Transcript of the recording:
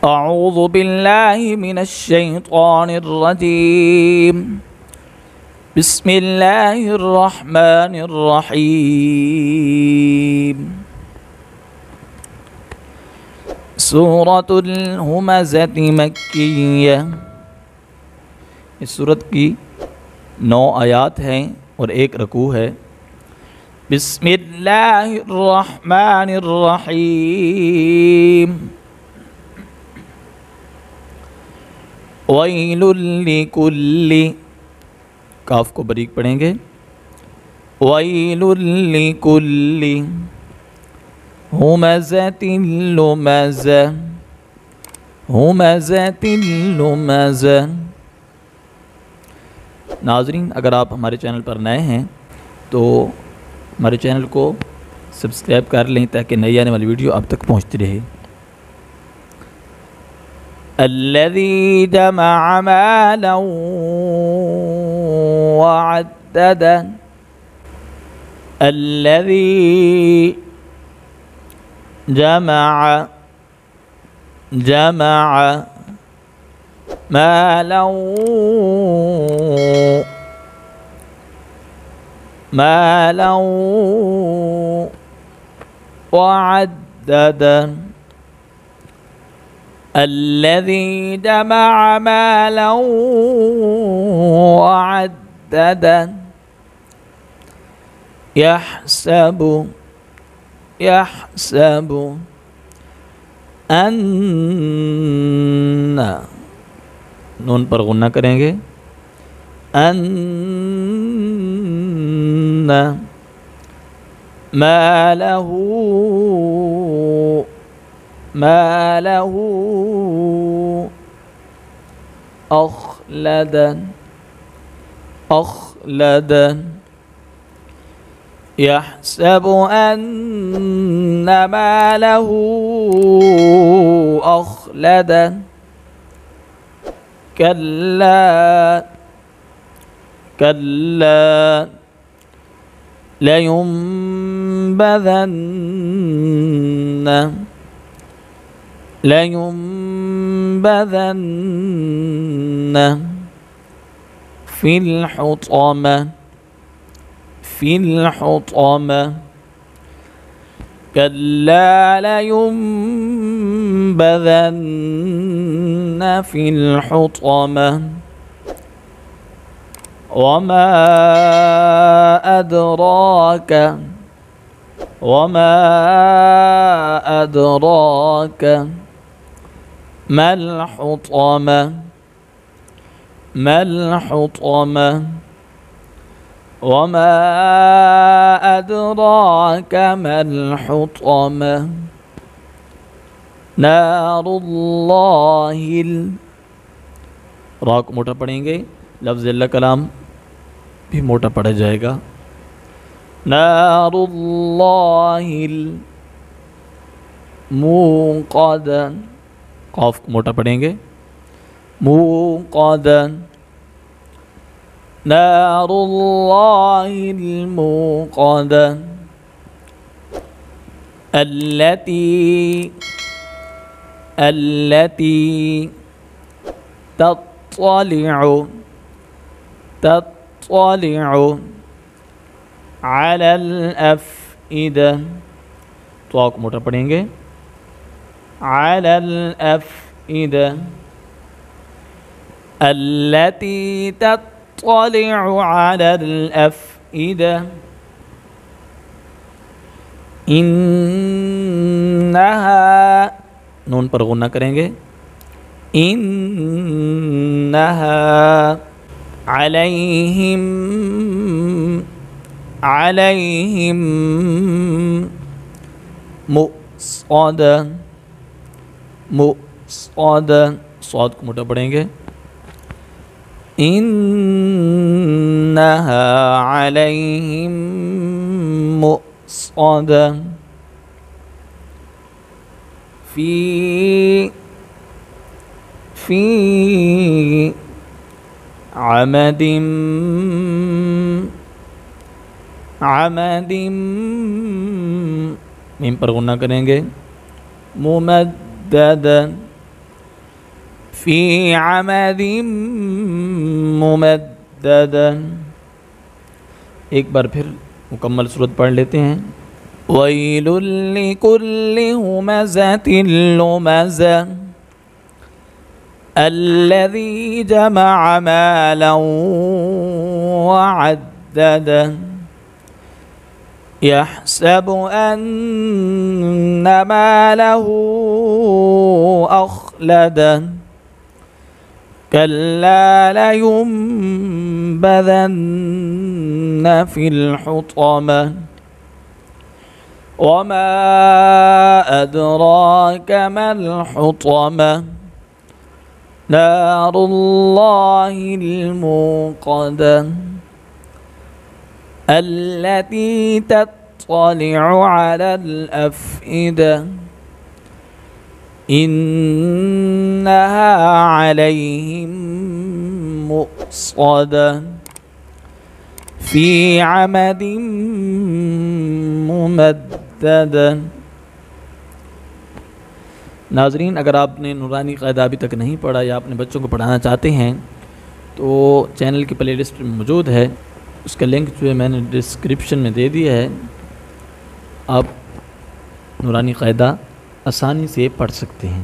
أعوذ بالله من الشيطان الرجيم. بسم الله الرحمن الرحيم. سورة الہمزة مکیہ، اس سورت کی 9 آیات ہیں اور 1 رکوع ہے۔ بسم اللہ الرحمن الرحیم۔ ویل لکل، کاف کو باریک پڑھیں گے، ویل لکل ہمزۃ لمزہ، ہمزۃ لمزہ۔ ناظرین، اگر آپ ہمارے چینل پر نئے ہیں تو ہمارے چینل کو سبسکرائب کر لیں تاکہ نئی آنے والی ویڈیو آپ تک پہنچتی رہے۔ الذي جمع مالا وعدده، الذي جمع مالا وعدده، الذي جمع مالا وعدده، يحسب ان، نون پر غنہ کریں گے، ان ماله أخلد، يحسب أن ماله أخلد، كلا لينبذن في الحطمة، كلا لينبذن في الحطمة، وما أدراك ما الحطمة، وما أدراك ما الحطمة، نار اللہ را کو موٹا پڑھیں گے، لفظ اللہ کلام بھی موٹا پڑھا جائے گا۔ نار اللہ الموقدہ، قاف کو موٹا پڑھیں گے، موقدہ، نار اللہ الموقدہ، التي تطلع على الأفئدة، تو کو موٹا پڑھیں گے، على الأفئدة، التي تطلع على الأفئدة، إنها، نون پر غنہ کریں گے، إنها عليهم مؤصدة، صاد کو موٹا پڑھیں گے، إنها عليهم مؤصدة، في عمد میم پر غنہ کریں گے، ممدد، فی عمد ممددہ. ایک بار پھر مکمل صورت پڑھ لیتے ہیں. ویل لکل ہمزۃ لمزہ الذی جمع مالا وعددہ يحسب أن ماله أخلده كلا لينبذن في الحطمة وما أدراك ما الحطمة نار الله الموقدة التي تطلع على الأفئدة إنها عليهم مؤصدة في عمد ممددة. ناظرین، اگر آپ نے نورانی قاعدہ ابھی تک نہیں پڑھا یا اپنے بچوں کو پڑھانا چاہتے ہیں تو چینل کی پلے لسٹ میں موجود ہے. اس کا لنک جو ہے میں نے ڈسکرپشن میں دے دیا ہے. آپ نورانی قاعدہ آسانی سے پڑھ سکتے ہیں.